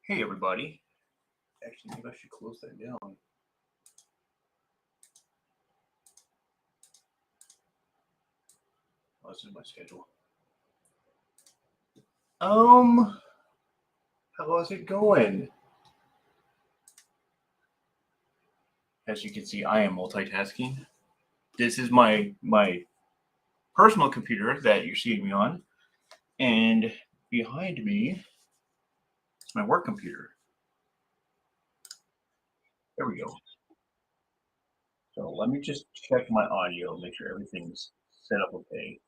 Hey everybody. Actually, maybe I should close that down. Oh, this is my schedule. How is it going? As you can see, I am multitasking. This is my personal computer that you're seeing me on, and behind me is my work computer. There we go. So let me just check my audio, make sure everything's set up okay.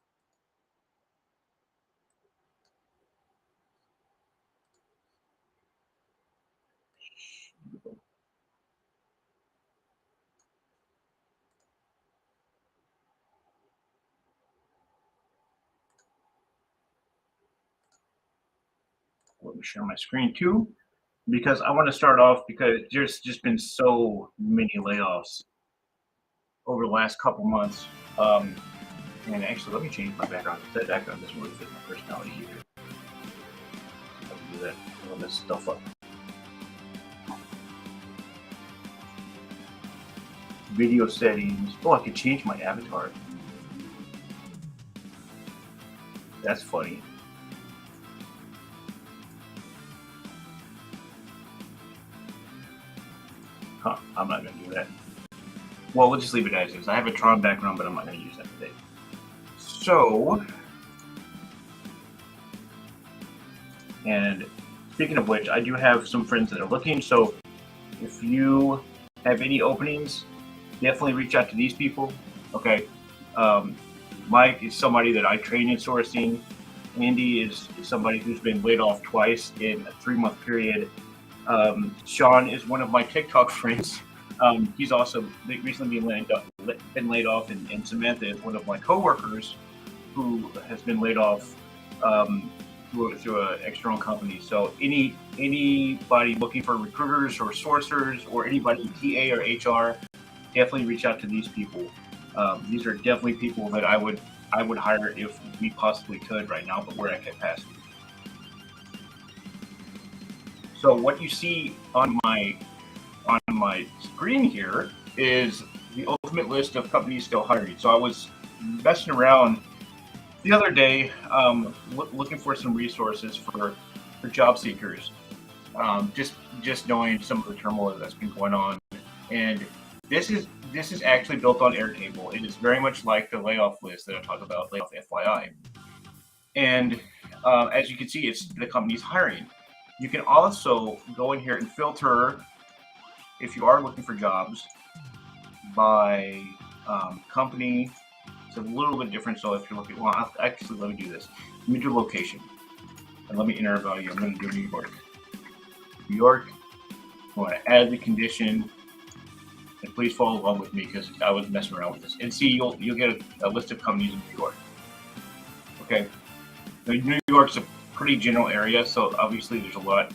Let me share my screen too, because I want to start off because there's just been so many layoffs over the last couple months. And actually, let me change my background. That background doesn't really fit my personality either. So I'll do that. All this stuff up. Video settings. Oh, I can change my avatar. That's funny. Huh, I'm not going to do that. Well, we'll just leave it as is. I have a Tron background, but I'm not going to use that today. So, and speaking of which, I do have some friends that are looking. So, if you have any openings, definitely reach out to these people. Okay. Mike is somebody that I train in sourcing. Andy is somebody who's been laid off twice in a 3-month period. Sean is one of my TikTok friends. He's also recently been laid off, and Samantha is one of my coworkers who has been laid off through an external company. So anybody looking for recruiters or sourcers or anybody TA or HR, definitely reach out to these people. These are definitely people that I would hire if we possibly could right now, but we're at capacity. So what you see on my screen here is the ultimate list of companies still hiring. So I was messing around the other day, looking for some resources for job seekers. Just knowing some of the turmoil that's been going on, and this is actually built on Airtable. It is very much like the layoff list that I talked about, layoff FYI. And as you can see, it's the company's hiring. You can also go in here and filter if you are looking for jobs by company. It's a little bit different. So if you're looking, well, actually, let me do this. Let me do location, and let me enter a value. I'm going to do New York. New York. I want to add the condition, and please follow along with me because I was messing around with this. And see, you'll get a list of companies in New York. Okay, now, New York's a pretty general area, so obviously there's a lot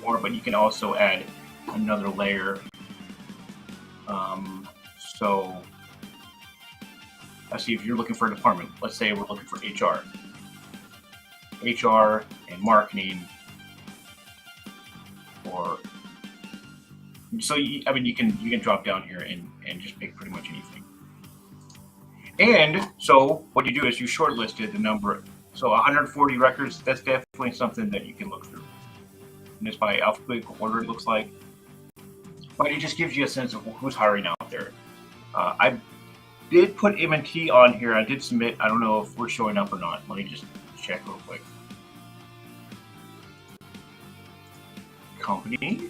more, but you can also add another layer. So let's see, if you're looking for a department, let's say we're looking for HR and marketing, or so you can drop down here and just pick pretty much anything. And so what you do is you shortlisted the number. So 140 records, that's definitely something that you can look through. And it's by alphabetical order, it looks like. But it just gives you a sense of who's hiring out there. I did put M&T on here. I did submit. I don't know if we're showing up or not. Let me just check real quick. Company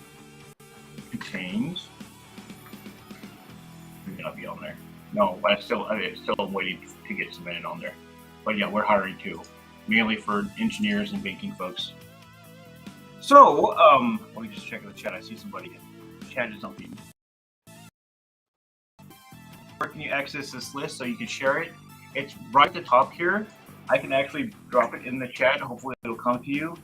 contains. We may not be on there. No, I'm still waiting to get submitted on there. But yeah, we're hiring too, mainly for engineers and banking folks. So let me just check the chat. I see somebody chatted something. Where can you access this list so you can share it? It's right at the top here. I can actually drop it in the chat. Hopefully it'll come to you.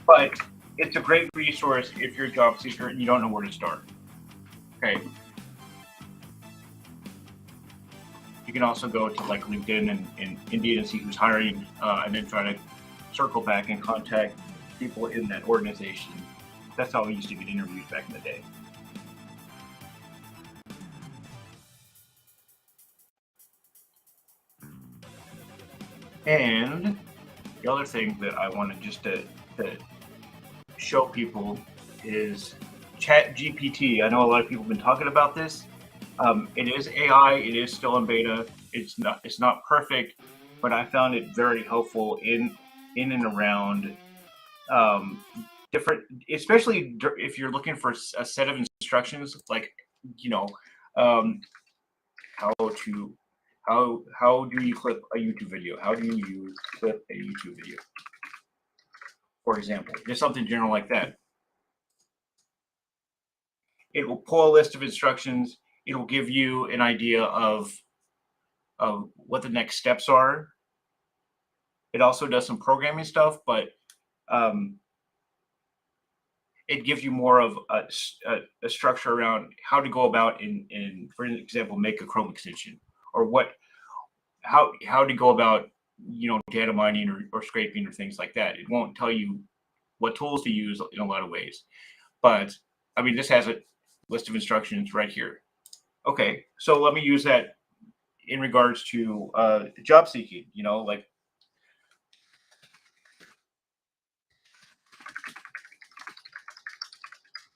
But it's a great resource if you're a job seeker and you don't know where to start. Okay. You can also go to like LinkedIn and Indeed and see who's hiring, and then try to circle back and contact people in that organization. That's how we used to get interviews back in the day. And the other thing that I wanted just to show people is GPT. I know a lot of people have been talking about this. It is AI. It is still in beta. It's not perfect, but I found it very helpful in and around different, especially if you're looking for a set of instructions, like how do you clip a YouTube video? How do you clip a YouTube video? For example, just something general like that. It will pull a list of instructions. It will give you an idea of what the next steps are. It also does some programming stuff, but it gives you more of a structure around how to go about in for example, make a Chrome extension, or how to go about data mining or scraping or things like that. It won't tell you what tools to use in a lot of ways, but I mean, this has a list of instructions right here. Okay, so let me use that in regards to job seeking. Like,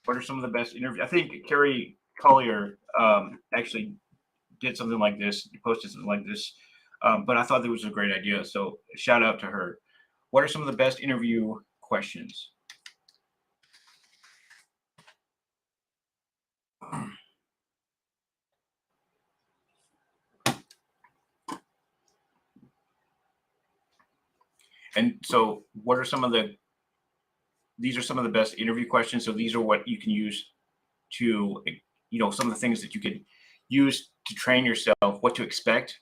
what are some of the best interviews? I think Carrie Collier actually did something like this, posted something like this, but I thought that was a great idea. So shout out to her. What are some of the best interview questions? And so what are some of these are some of the best interview questions. So these are what you can use to, some of the things that you could use to train yourself what to expect.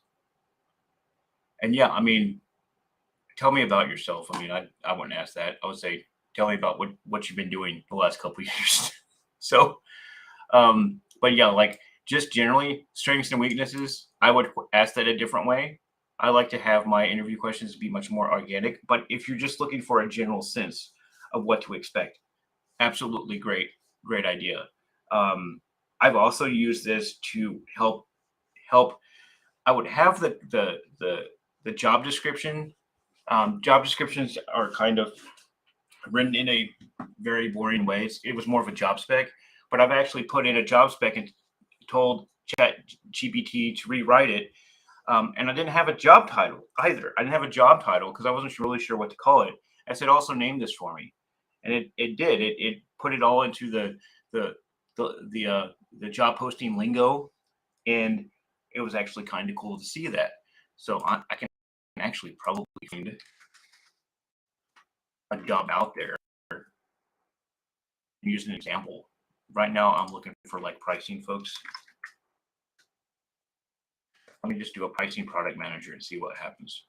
And yeah, I mean, tell me about yourself. I mean, I wouldn't ask that. I would say, tell me about what you've been doing the last couple of years. So, but yeah, like just generally strengths and weaknesses, I would ask that a different way. I like to have my interview questions be much more organic, but if you're just looking for a general sense of what to expect, absolutely great idea. I've also used this to help. I would have the job description. Job descriptions are kind of written in a very boring way. It was more of a job spec, but I've actually put in a job spec and told Chat GPT to rewrite it. And I didn't have a job title either. I didn't have a job title because I wasn't really sure what to call it. I said, also name this for me, and it did. It put it all into the job posting lingo, and it was actually kind of cool to see that. So I can actually probably find a job out there. Use an example. Right now, I'm looking for like pricing folks. Let me just do a pricing product manager and see what happens.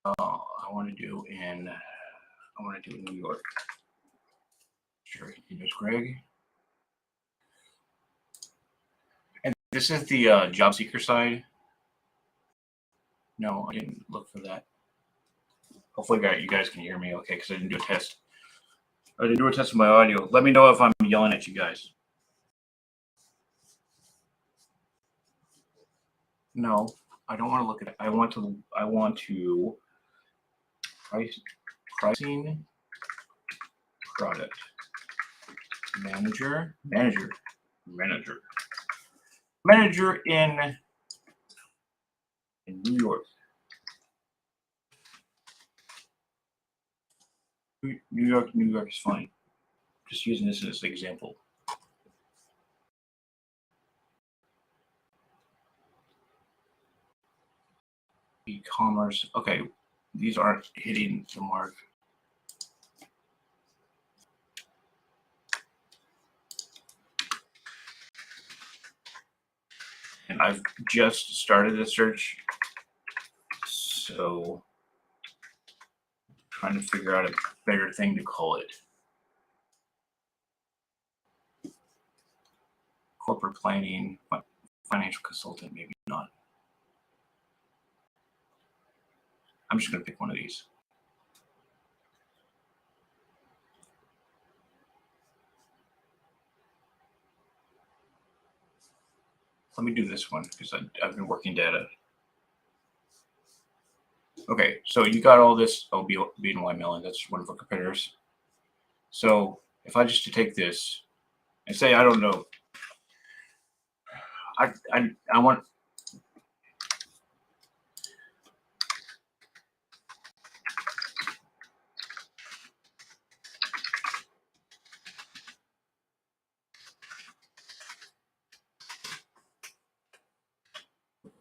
I want to do in New York. Sure, here's Greg. And this is the job seeker side. No, I didn't look for that. Hopefully you guys can hear me okay, because I didn't do a test. I didn't do a test of my audio. Let me know if I'm yelling at you guys. No, I don't want to look at it. I want to pricing product manager in New York. New York is fine. Just using this as an example. E-commerce. Okay, these aren't hitting the mark. And I've just started the search, so trying to figure out a better thing to call it. corporate planning, financial consultant, maybe not. I'm just going to pick one of these. Let me do this one because I've been working data. Okay, so you got all this. Oh, BNY Mellon, that's one of our competitors. So if I just to take this and say, I don't know, I want.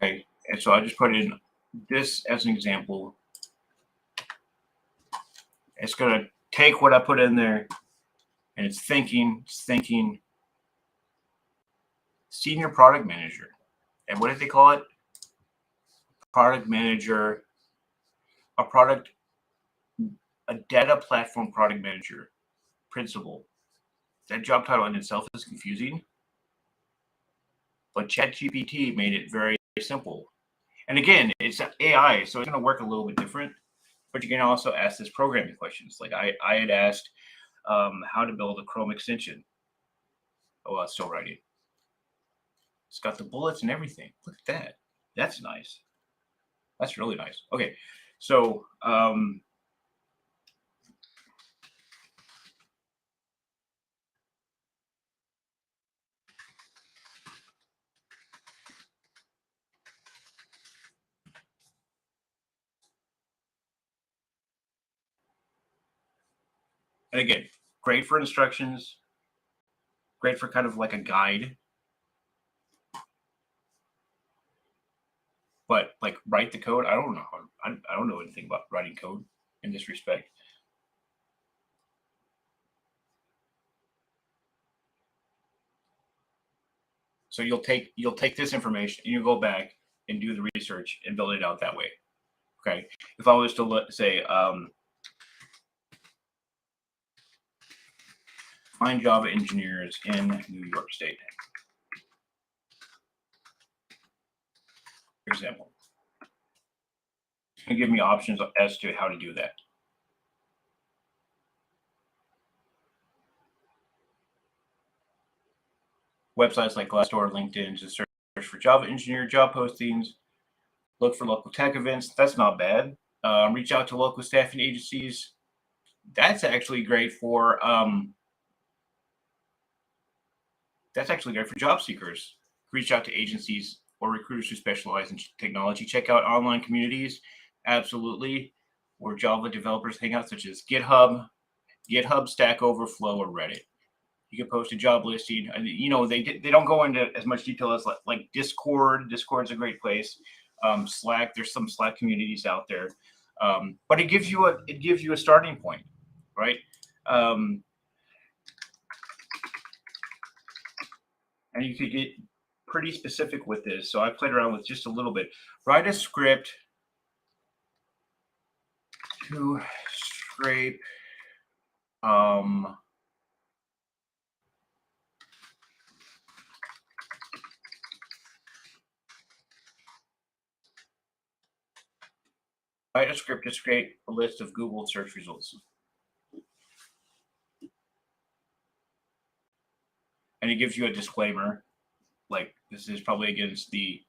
Okay, and so I just put in this as an example. It's gonna take what I put in there, and it's thinking senior product manager. And what did they call it? Product manager, a data platform product manager, principal. That job title in itself is confusing, but ChatGPT made it very simple. And again, it's AI, so it's going to work a little bit different. But you can also ask this programming questions. Like I had asked how to build a Chrome extension. Oh, it's still writing. It's got the bullets and everything. Look at that. That's nice. That's really nice. Okay, so and again, great for instructions, great for kind of like a guide. But like write the code, I don't know. I don't know anything about writing code in this respect. So you'll take this information and you go back and do the research and build it out that way. Okay. If I was to say find Java engineers in New York State, for example, and give me options as to how to do that. Websites like Glassdoor, LinkedIn, just search for Java engineer job postings. Look for local tech events. That's not bad. Reach out to local staffing agencies. That's actually great for job seekers. Reach out to agencies or recruiters who specialize in technology. Check out online communities, absolutely, where Java developers hang out, such as GitHub, Stack Overflow, or Reddit. You can post a job listing. You know, they don't go into as much detail as like Discord. Discord's a great place. Slack, there's some Slack communities out there, but it gives you a starting point, right? And you could get pretty specific with this. So I played around with just a little bit. Write a script to scrape write a script to scrape a list of Google search results. And it gives you a disclaimer, like this is probably against the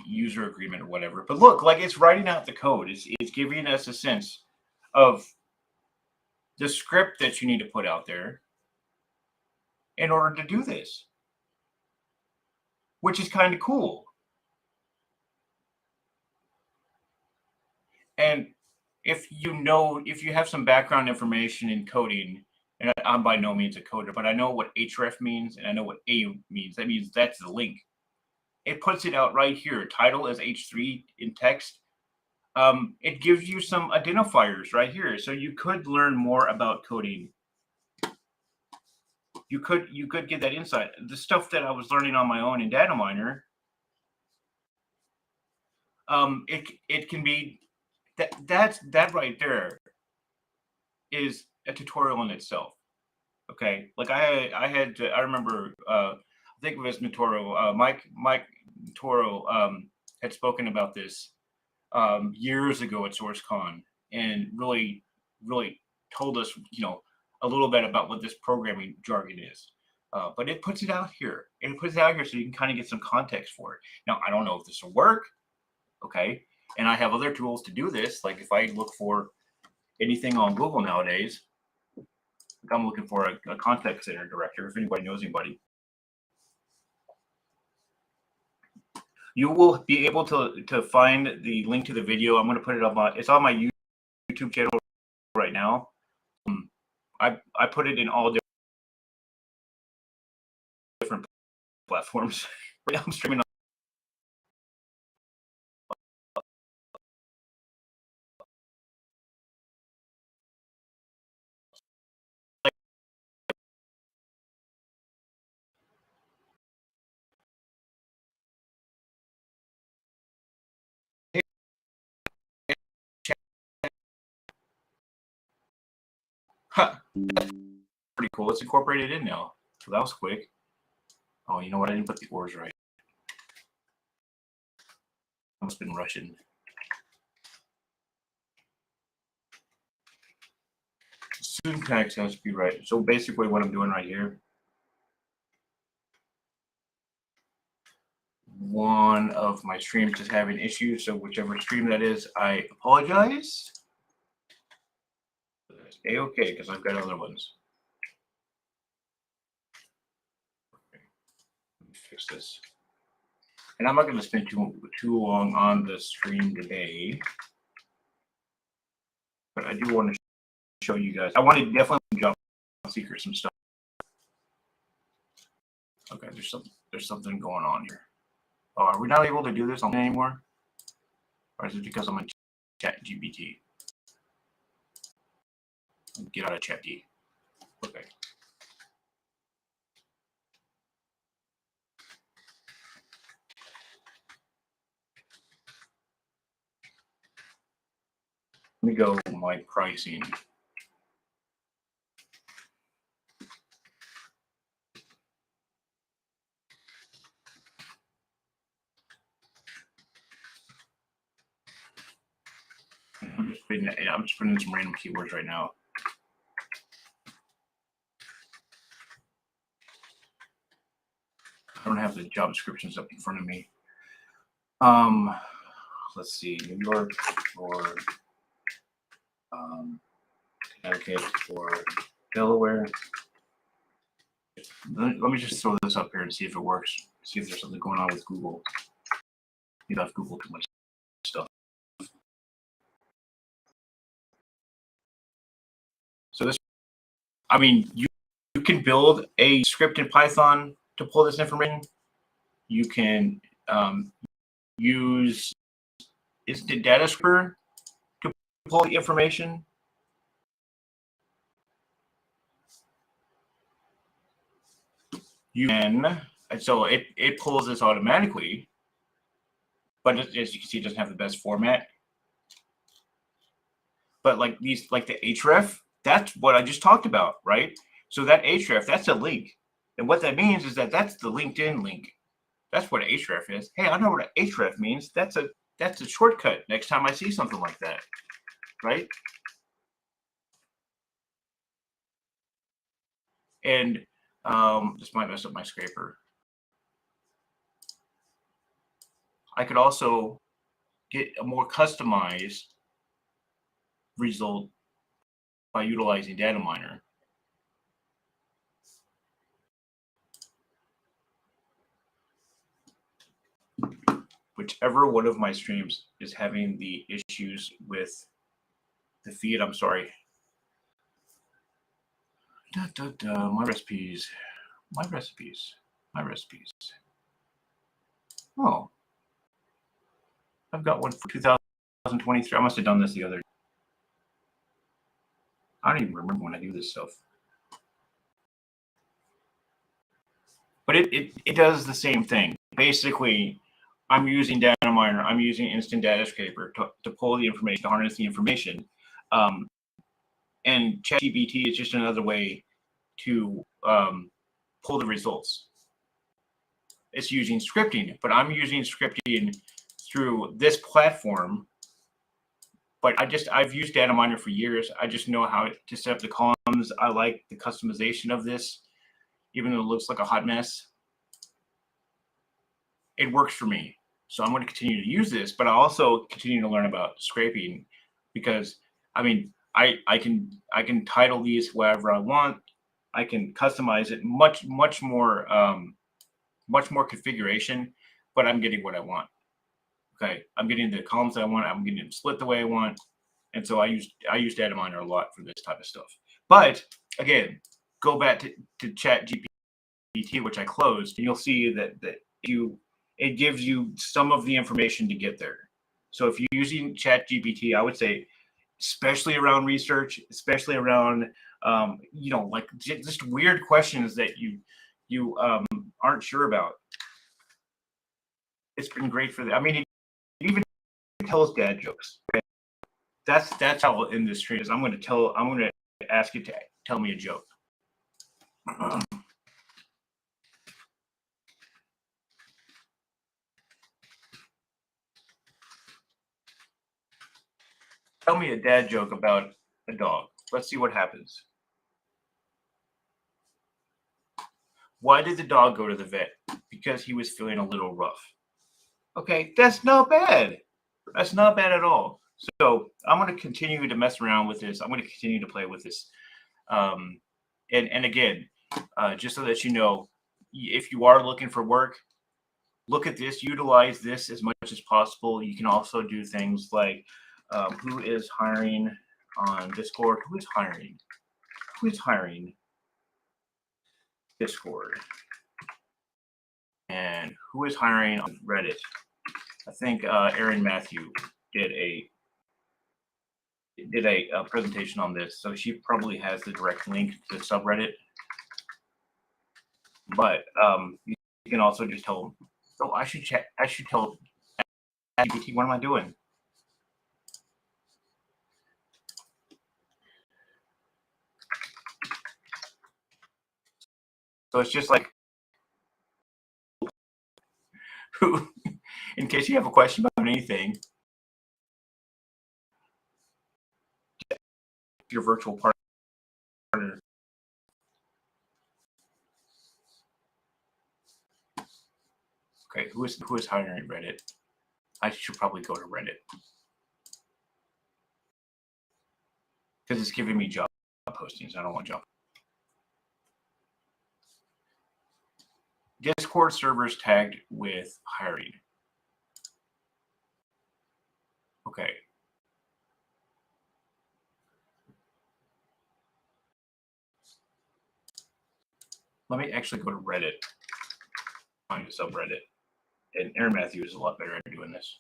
user agreement or whatever. But look, like it's writing out the code. It's giving us a sense of the script that you need to put out there in order to do this, which is kind of cool. And if you have some background information in coding, and I'm by no means a coder, but I know what href means and I know what A means. That means that's the link. It puts it out right here. Title as H3 in text. It gives you some identifiers right here. So you could learn more about coding. You could get that insight. The stuff that I was learning on my own in Data Miner, it can be that right there is a tutorial in itself. Okay, like I remember, I think it was Mitoro, Mike Mitoro, had spoken about this years ago at SourceCon, and really told us, a little bit about what this programming jargon is. But it puts it out here, and it puts it out here so you can kind of get some context for it. Now, I don't know if this will work, okay? And I have other tools to do this. Like if I look for anything on Google nowadays, like I'm looking for a contact center director, if anybody knows anybody. You will be able to find the link to the video. I'm going to put it it's on my YouTube channel right now. I put it in all different platforms. Right now I'm streaming on. Huh, that's pretty cool. It's incorporated in now. So that was quick. Oh, you know what? I didn't put the ors right. I must have been rushing. Syntax has to be right. So basically what I'm doing right here, one of my streams is having issues. So whichever stream that is, I apologize. It's A-okay, because I've got other ones. Okay. Let me fix this. And I'm not going to spend too long on the stream today, but I do want to show you guys. I want to definitely job seeker some stuff. Okay, there's something going on here. Oh, are we not able to do this on anymore? Or is it because I'm on Chat GPT? Get out of Chat G. Okay. Let me go my pricing. I'm just putting in some random keywords right now. I don't have the job descriptions up in front of me. Let's see, New York or Connecticut or Delaware. Let me just throw this up here and see if it works. See if there's something going on with Google. Maybe I've Googled too much stuff. So this, I mean, you can build a script in Python to pull this information. You can use instant data scraper to pull the information. You can, so it pulls this automatically, but as you can see, it doesn't have the best format. But like the href, that's what I just talked about, right? So that href, that's a link. And what that means is that that's the LinkedIn link. That's what href is. Hey, I know what an href means. That's a shortcut next time I see something like that, right? And this might mess up my scraper. I could also get a more customized result by utilizing data miner. Whichever one of my streams is having the issues with the feed, I'm sorry. My recipes. Oh, I've got one for 2023. I must have done this the other. I don't even remember when I do this stuff. But it does the same thing. Basically, I'm using data miner. I'm using instant data scraper to pull the information, to harness the information. And ChatGPT is just another way to pull the results. It's using scripting, but I'm using scripting through this platform. But I've used Data Miner for years. I just know how to set up the columns. I like the customization of this, even though it looks like a hot mess. It works for me. So I'm going to continue to use this, but I also continue to learn about scraping, because I mean, I can title these whatever I want. I can customize it much more configuration, but I'm getting what I want. Okay, I'm getting the columns that I want. I'm getting them split the way I want, and so I use Data Miner a lot for this type of stuff. But again, go back to Chat GPT, which I closed, and you'll see that it gives you some of the information to get there. So if you're using Chat GPT, I would say, especially around research, especially around like just weird questions that you aren't sure about. It's been great for that. I mean, it even tells dad jokes. Okay? That's how in this stream is. I'm going to ask you to tell me a joke. Tell me a dad joke about a dog. Let's see what happens. Why did the dog go to the vet? Because he was feeling a little rough. Okay, that's not bad. That's not bad at all. So I'm going to continue to mess around with this. I'm going to continue to play with this. And again, just so that you know, if you are looking for work, look at this, utilize this as much as possible. You can also do things like who is hiring on Discord? Who is hiring? Who is hiring? Discord. And who is hiring on Reddit? I think Erin Matthew did a presentation on this, so she probably has the direct link to the subreddit. But you can also just tell them, oh, I should tell GPT, what am I doing? So it's just like, who, in case you have a question about anything, your virtual partner. Okay, who is hiring Reddit? I should probably go to Reddit because it's giving me job postings. I don't want job. Discord servers tagged with hiring. Okay. Let me actually go to Reddit, find a subreddit. And Erin Matthew is a lot better at doing this.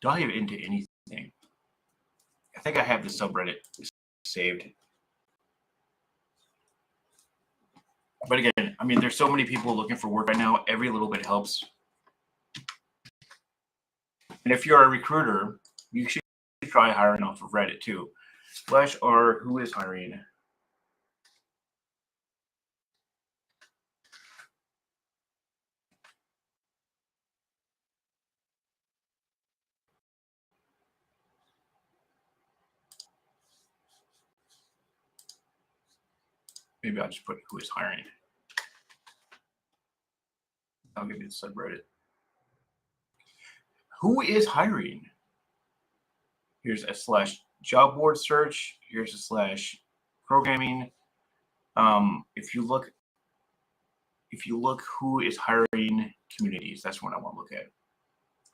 Dive into anything. I think I have the subreddit saved. But again, I mean, there's so many people looking for work right now. Every little bit helps. And if you're a recruiter, you should try hiring off of Reddit too. /r who is hiring. Maybe I'll just put who is hiring. I'll give you the subreddit. Who is hiring? Here's a /job board search. Here's a /programming. If you look who is hiring communities, that's what I want to look at.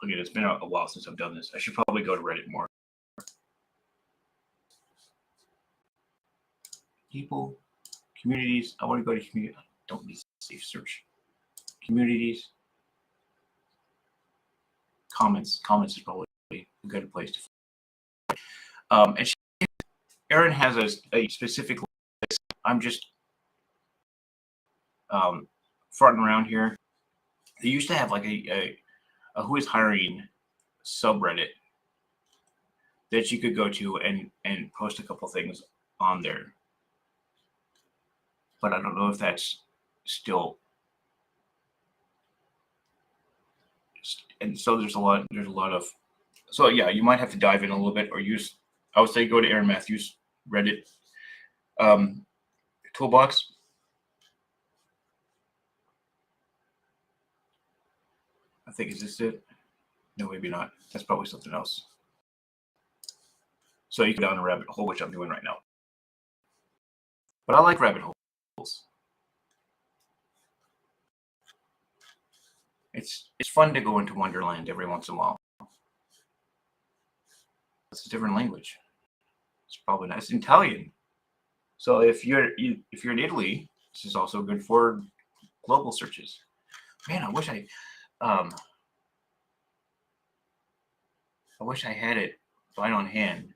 Again, it's been a while since I've done this. I should probably go to Reddit more. People, communities. I want to go to community. I don't need safe search. Communities. Comments. Comments is probably a good place to find. And Erin has a specific list. I'm just farting around here. They used to have like a who is hiring subreddit that you could go to and post a couple things on there, but I don't know if that's still. And so there's a lot of. So yeah, you might have to dive in a little bit, or use. I would say go to Aaron Matthews Reddit toolbox. I think, is this it? No, maybe not. That's probably something else. So you go down a rabbit hole, which I'm doing right now. But I like rabbit holes. It's fun to go into Wonderland every once in a while. It's a different language. It's probably not. It's Italian. So if you're in Italy, this is also good for global searches. Man, I wish I had it right on hand.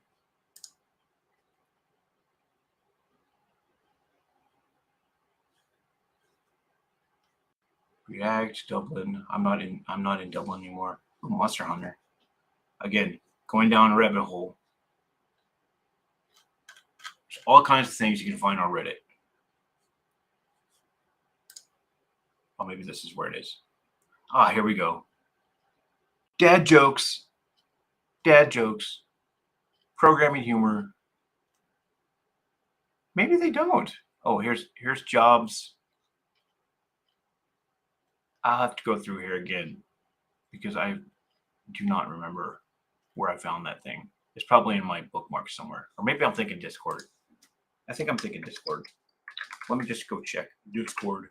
React, Dublin. I'm not in Dublin anymore. Ooh, Monster Hunter. Again, going down a rabbit hole. There's all kinds of things you can find on Reddit. Oh, maybe this is where it is. Ah, here we go. Dad jokes. Dad jokes. Programming humor. Maybe they don't. Oh, here's jobs. I'll have to go through here again because I do not remember where I found that thing. It's probably in my bookmarks somewhere. Or maybe I'm thinking Discord. I think I'm thinking Discord. Let me just go check. Discord.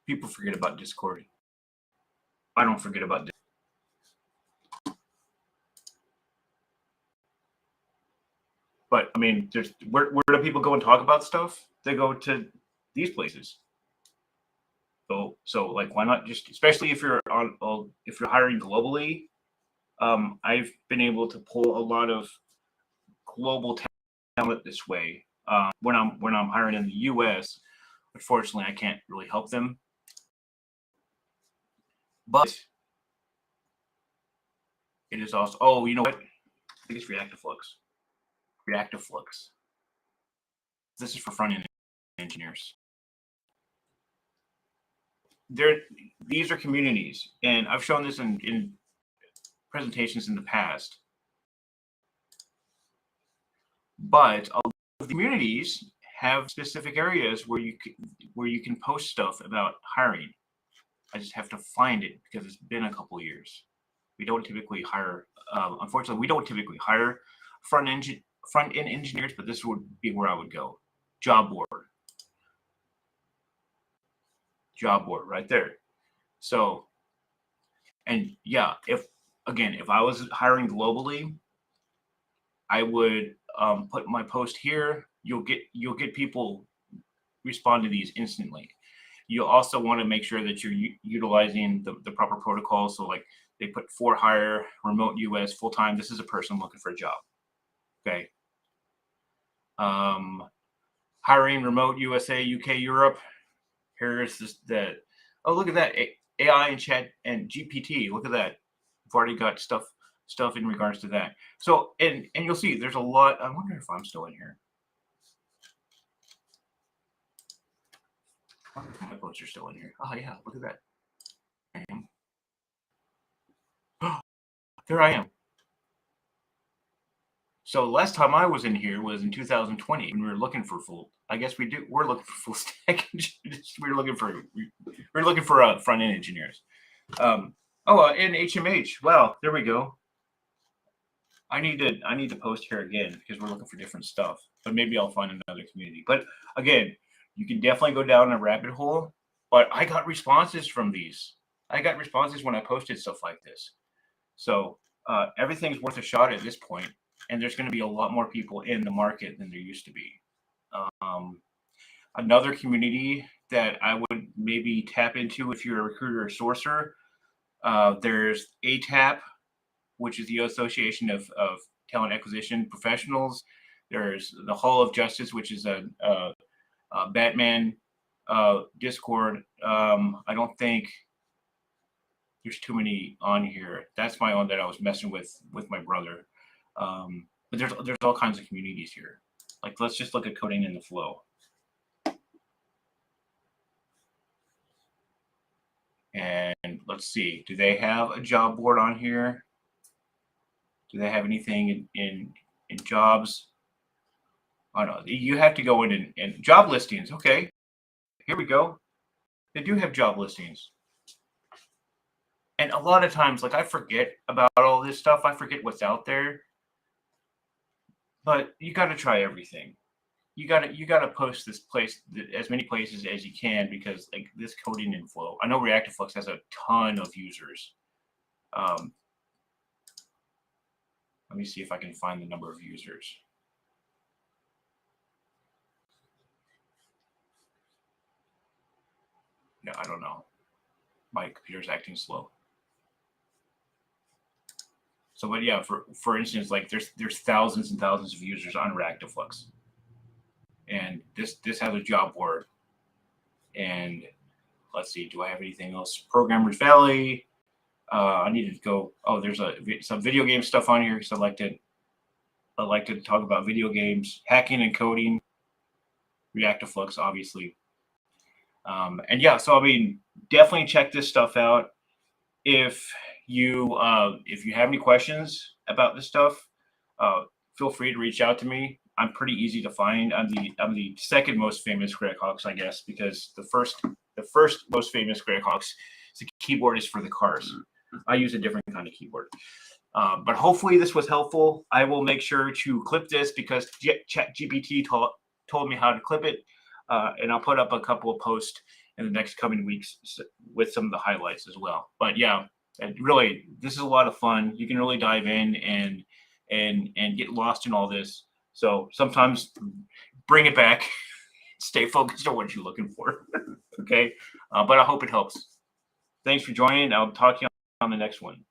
People forget about Discord. I don't forget about Discord. But I mean, there's where do people go and talk about stuff? They go to these places. So like, why not just, especially if you're hiring globally, I've been able to pull a lot of global talent this way. When I'm hiring in the U.S., unfortunately, I can't really help them. But it is also, oh, you know what? I think it's Reactive Flux. Reactive Flux. This is for front-end engineers. These are communities, and I've shown this in presentations in the past. But a lot of the communities have specific areas where you can post stuff about hiring. I just have to find it because it's been a couple of years. We don't typically hire. Unfortunately, we don't typically hire front-end engineers, but this would be where I would go. Job board right there. So, and yeah, if I was hiring globally, I would put my post here. You'll get people respond to these instantly. You also want to make sure that you're utilizing the proper protocols. So like they put for hire, remote US, full time. This is a person looking for a job. Okay. Hiring remote USA, UK, Europe. Here's oh, look at that. AI and chat and GPT. Look at that. We've already got stuff in regards to that. So, and you'll see there's a lot. I wonder if I'm still in here. I wonder if my posts are still in here. Oh yeah, look at that. I am. Oh, there I am. So last time I was in here was in 2020 when we were looking for full. I guess we're looking for full stack engineers. We're looking for front end engineers. And HMH. Wow, there we go. I need to post here again because we're looking for different stuff. But maybe I'll find another community. But again, you can definitely go down a rabbit hole. But I got responses from these. I got responses when I posted stuff like this. So everything's worth a shot at this point. And there's going to be a lot more people in the market than there used to be. Another community that I would maybe tap into if you're a recruiter or sourcer, there's ATAP, which is the Association of Talent Acquisition Professionals. There's the Hall of Justice, which is a Batman Discord. I don't think there's too many on here. That's my own that I was messing with my brother. But there's all kinds of communities here. Like, let's just look at coding in the flow. And let's see, do they have a job board on here? Do they have anything in jobs? Oh no, you have to go in and job listings. Okay, here we go. They do have job listings. And a lot of times, like, I forget about all this stuff. I forget what's out there. But you got to try everything. You got to post this place as many places as you can, because like this coding in flow. I know Reactive Flux has a ton of users. Let me see if I can find the number of users. No, I don't know. My computer's acting slow. So, but yeah, for instance, like there's thousands and thousands of users on Reactive Flux, and this has a job board. And let's see, do I have anything else? Programmers Valley. I need to go. Oh, there's some video game stuff on here because I like to talk about video games, hacking and coding, Reactive Flux, obviously. And yeah, so I mean, definitely check this stuff out. If you have any questions about this stuff, feel free to reach out to me. I'm pretty easy to find. I'm the second most famous Greg Hawks, I guess, because the first most famous Greg Hawks, the keyboard is for the cars. I use a different kind of keyboard. But hopefully this was helpful. I will make sure to clip this because GPT told me how to clip it, and I'll put up a couple of posts in the next coming weeks with some of the highlights as well. But yeah, and really, this is a lot of fun. You can really dive in and get lost in all this. So sometimes bring it back, stay focused on what you're looking for. Okay, but I hope it helps. Thanks for joining. I'll talk to you on the next one.